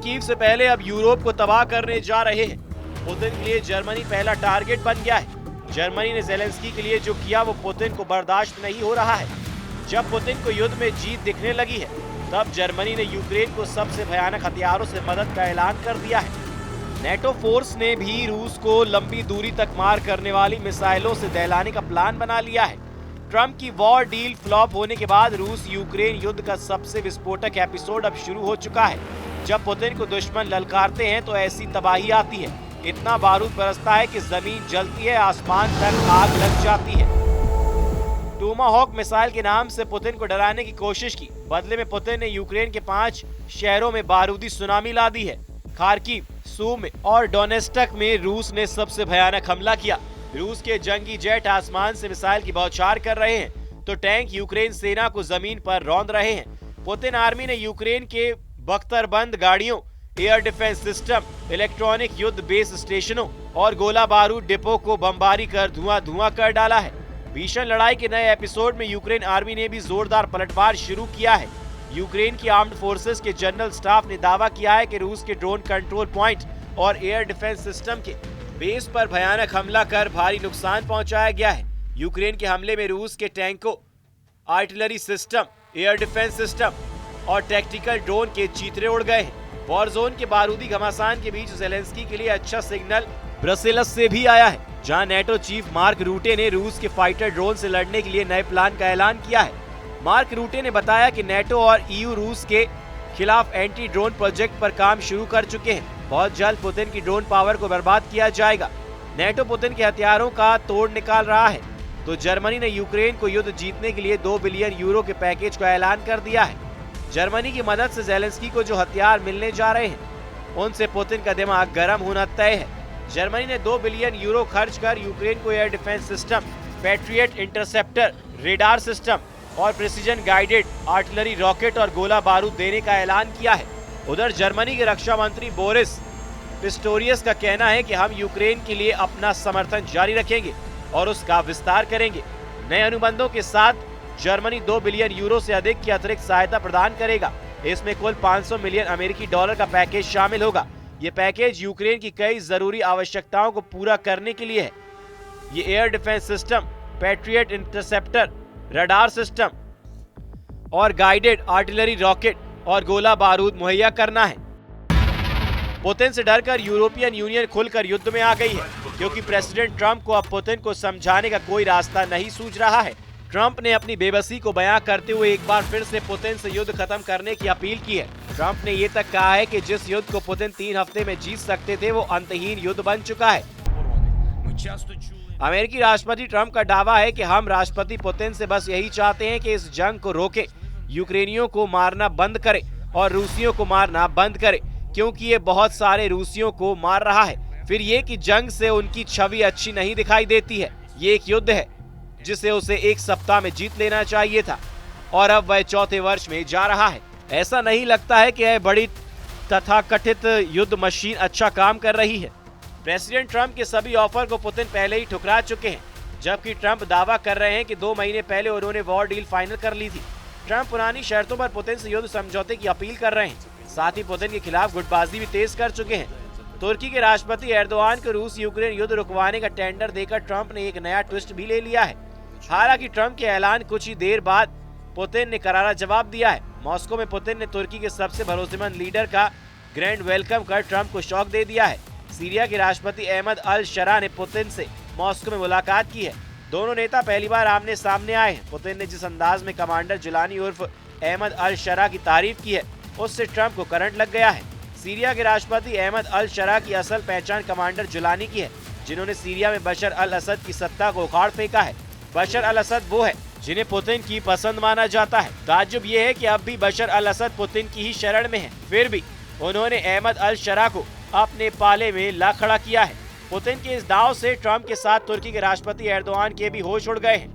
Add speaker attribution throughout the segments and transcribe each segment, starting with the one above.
Speaker 1: Kyiv से पहले अब यूरोप को तबाह करने जा रहे हैं। पुतिन के लिए जर्मनी पहला टारगेट बन गया है। जर्मनी ने ज़ेलेंस्की के लिए जो किया वो पुतिन को बर्दाश्त नहीं हो रहा है। जब पुतिन को युद्ध में जीत दिखने लगी है, तब जर्मनी ने यूक्रेन को सबसे भयानक हथियारों से मदद का ऐलान कर दिया है। नेटो फोर्स ने भी रूस को लंबी दूरी तक मार करने वाली मिसाइलों से दहलाने का प्लान बना लिया है। ट्रंप की वॉर डील फ्लॉप होने के बाद रूस यूक्रेन युद्ध का सबसे विस्फोटक एपिसोड अब शुरू हो चुका है। जब पुतिन को दुश्मन ललकारते हैं तो ऐसी तबाही आती है, इतना बारूद बरसता है कि जमीन जलती है, आसमान तक आग लग जाती है। टोमाहॉक मिसाइल के नाम से पुतिन को डराने की कोशिश की। बदले में पुतिन ने यूक्रेन के 5 शहरों में बारूदी सुनामी ला दी है। खार्किव, सूमी और डोनेस्टक में रूस ने सबसे भयानक हमला किया। रूस के जंगी जेट आसमान से मिसाइल की बौछार कर रहे हैं तो टैंक यूक्रेन सेना को जमीन पर रौंद रहे हैं। पुतिन आर्मी ने यूक्रेन के बख्तरबंद गाड़ियों, एयर डिफेंस सिस्टम, इलेक्ट्रॉनिक युद्ध बेस स्टेशनों और गोला बारूद डिपो को बमबारी कर धुआं कर डाला है। भीषण लड़ाई के नए एपिसोड में यूक्रेन आर्मी ने भी जोरदार पलटवार शुरू किया है। यूक्रेन की आर्म्ड फोर्सेस के जनरल स्टाफ ने दावा किया है कि रूस के ड्रोन कंट्रोल पॉइंट और एयर डिफेंस सिस्टम के बेस पर भयानक हमला कर भारी नुकसान पहुंचाया गया है। यूक्रेन के हमले में रूस के टैंकों, artillery system, air defence system और टैक्टिकल ड्रोन के चीथड़े उड़ गए हैं। वॉर जोन के बारूदी घमासान के बीच ज़ेलेंस्की के लिए अच्छा सिग्नल ब्रसेल्स से भी आया है, जहां नेटो चीफ मार्क रूटे ने रूस के फाइटर ड्रोन से लड़ने के लिए नए प्लान का ऐलान किया है। मार्क रूटे ने बताया कि नेटो और ईयू रूस के खिलाफ एंटी ड्रोन प्रोजेक्ट पर काम शुरू कर चुके हैं। बहुत जल्द पुतिन की ड्रोन पावर को बर्बाद किया जाएगा। नेटो पुतिन के हथियारों का तोड़ निकाल रहा है, तो जर्मनी ने यूक्रेन को युद्ध जीतने के लिए 2 बिलियन यूरो के पैकेज का ऐलान कर दिया है। जर्मनी की मदद से ज़ेलेंस्की को जो हथियार मिलने जा रहे हैं, उनसे पुतिन का दिमाग गर्म होना तय है। जर्मनी ने 2 बिलियन यूरो खर्च कर यूक्रेन को air defence system, patriot interceptor, radar system और प्रिसीजन गाइडेड आर्टिलरी रॉकेट और गोला बारूद देने का ऐलान किया है। उधर जर्मनी के रक्षा मंत्री बोरिस पिस्टोरियस का कहना है कि हम यूक्रेन के लिए अपना समर्थन जारी रखेंगे और उसका विस्तार करेंगे। नए अनुबंधों के साथ जर्मनी 2 बिलियन यूरो से अधिक की अतिरिक्त सहायता प्रदान करेगा। इसमें कुल 500 मिलियन अमेरिकी डॉलर का पैकेज शामिल होगा। ये पैकेज यूक्रेन की कई जरूरी आवश्यकताओं को पूरा करने के लिए है। ये air defence system, patriot interceptor, radar system और गाइडेड आर्टिलरी रॉकेट और गोला बारूद मुहैया करना है। पुतिन से डरकर यूरोपियन यूनियन खुलकर युद्ध में आ गई है, क्योंकि प्रेसिडेंट ट्रंप को अब पुतिन को समझाने का कोई रास्ता नहीं सूझ रहा है। ट्रंप ने अपनी बेबसी को बयां करते हुए एक बार फिर से पुतिन से युद्ध खत्म करने की अपील की है। ट्रंप ने ये तक कहा है कि जिस युद्ध को पुतिन 3 हफ्ते में जीत सकते थे, वो अंतहीन युद्ध बन चुका है। अमेरिकी राष्ट्रपति ट्रंप का दावा है कि हम राष्ट्रपति पुतिन से बस यही चाहते हैं कि इस जंग को रोके, यूक्रेनियों को मारना बंद करे और रूसियों को मारना बंद करे, क्योंकि ये बहुत सारे रूसियों को मार रहा है। फिर ये कि जंग से उनकी छवि अच्छी नहीं दिखाई देती है। ये एक युद्ध है जिसे उसे 1 सप्ताह में जीत लेना चाहिए था और अब वह 4थे वर्ष में जा रहा है। ऐसा नहीं लगता है कि यह बड़ी तथाकथित युद्ध मशीन अच्छा काम कर रही है। प्रेसिडेंट ट्रंप के सभी ऑफर को पुतिन पहले ही ठुकरा चुके हैं, जबकि ट्रंप दावा कर रहे हैं कि 2 महीने पहले उन्होंने वॉर डील फाइनल कर ली थी। ट्रंप पुरानी शर्तों पर पुतिन से युद्ध समझौते की अपील कर रहे हैं। साथ ही पुतिन के खिलाफ गुटबाजी भी तेज कर चुके हैं। तुर्की के राष्ट्रपति एर्दोआन को रूस यूक्रेन युद्ध रुकवाने का टेंडर देकर ट्रंप ने एक नया ट्विस्ट भी ले लिया है। हालांकि ट्रंप के ऐलान कुछ ही देर बाद पुतिन ने करारा जवाब दिया है। मॉस्को में पुतिन ने तुर्की के सबसे भरोसेमंद लीडर का ग्रैंड वेलकम कर ट्रंप को शॉक दे दिया है। सीरिया के राष्ट्रपति अहमद अल शरा ने पुतिन से मॉस्को में मुलाकात की है। दोनों नेता पहली बार आमने सामने आए हैं। पुतिन ने जिस अंदाज में कमांडर जुलानी उर्फ अहमद अल शरा की तारीफ की है, उससे ट्रंप को करंट लग गया है। सीरिया के राष्ट्रपति अहमद अल शरा की असल पहचान कमांडर जुलानी की है, जिन्होंने सीरिया में बशर अल असद की सत्ता को उखाड़ फेंका है। बशर अल असद वो है जिन्हें पुतिन की पसंद माना जाता है। ताज्जुब ये है कि अब भी बशर अल असद पुतिन की ही शरण में है, फिर भी उन्होंने अहमद अल शरा को अपने पाले में ला खड़ा किया है। पुतिन के इस दांव से ट्रंप के साथ तुर्की के राष्ट्रपति एर्दोआन के भी होश उड़ गए हैं।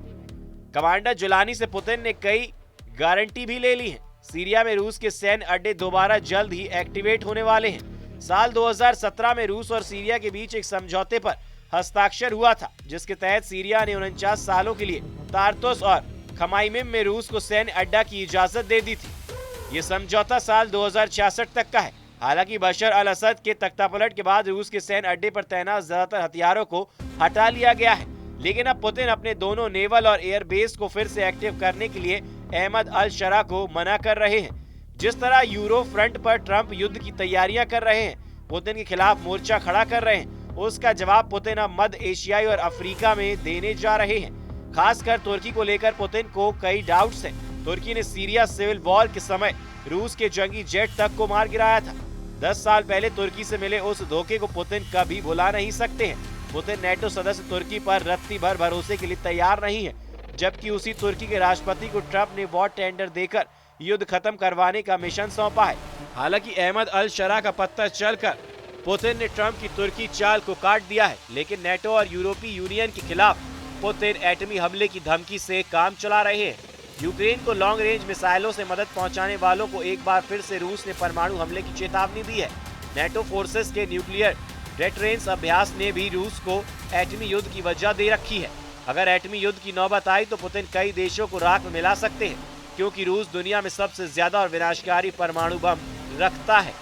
Speaker 1: कमांडर जुलानी से पुतिन ने कई गारंटी भी ले ली है। सीरिया में रूस के सैन्य अड्डे दोबारा जल्द ही एक्टिवेट होने वाले हैं। साल 2017 में रूस और सीरिया के बीच एक समझौते पर हस्ताक्षर हुआ था, जिसके तहत सीरिया ने 49 सालों के लिए तार्तुस और खमाइमिम में रूस को सैन्य अड्डा की इजाजत दे दी थी। ये समझौता साल 2066 तक का है। हालांकि बशर अल असद के तख्तापलट के बाद रूस के सैन्य अड्डे पर तैनात ज्यादातर हथियारों को हटा लिया गया है, लेकिन अब पुतिन अपने दोनों नेवल और एयर बेस को फिर से एक्टिव करने के लिए अहमद अल शरा को मना कर रहे हैं। जिस तरह यूरो फ्रंट पर ट्रंप युद्ध की तैयारियां कर रहे हैं, पुतिन के खिलाफ मोर्चा खड़ा कर रहे हैं, उसका जवाब पुतिन अब मध्य एशियाई और अफ्रीका में देने जा रहे हैं। खासकर तुर्की को लेकर पुतिन को कई डाउट्स हैं। तुर्की ने सीरिया सिविल वॉर के समय रूस के जंगी जेट तक को मार गिराया था। 10 साल पहले तुर्की से मिले उस धोखे को पुतिन कभी भुला नहीं सकते हैं। पुतिन नेटो सदस्य तुर्की पर रत्ती भर भरोसे के लिए तैयार नहीं है, जबकि उसी तुर्की के राष्ट्रपति को ट्रंप ने वॉर टेंडर देकर युद्ध खत्म करवाने का मिशन सौंपा है। हालांकि अहमद अल शरा का पत्ता चलकर पुतिन ने ट्रंप की तुर्की चाल को काट दिया है, लेकिन नेटो और यूरोपीय यूनियन के खिलाफ पुतिन एटमी हमले की धमकी से काम चला रहे हैं। यूक्रेन को लॉन्ग रेंज मिसाइलों से मदद पहुंचाने वालों को एक बार फिर से रूस ने परमाणु हमले की चेतावनी दी है। नेटो फोर्सेस के न्यूक्लियर डेटरेंस अभ्यास ने भी रूस को एटमी युद्ध की वजह दे रखी है। अगर एटमी युद्ध की नौबत आई तो पुतिन कई देशों को राख में मिला सकते हैं, क्योंकि रूस दुनिया में सबसे ज्यादा और विनाशकारी परमाणु बम रखता है।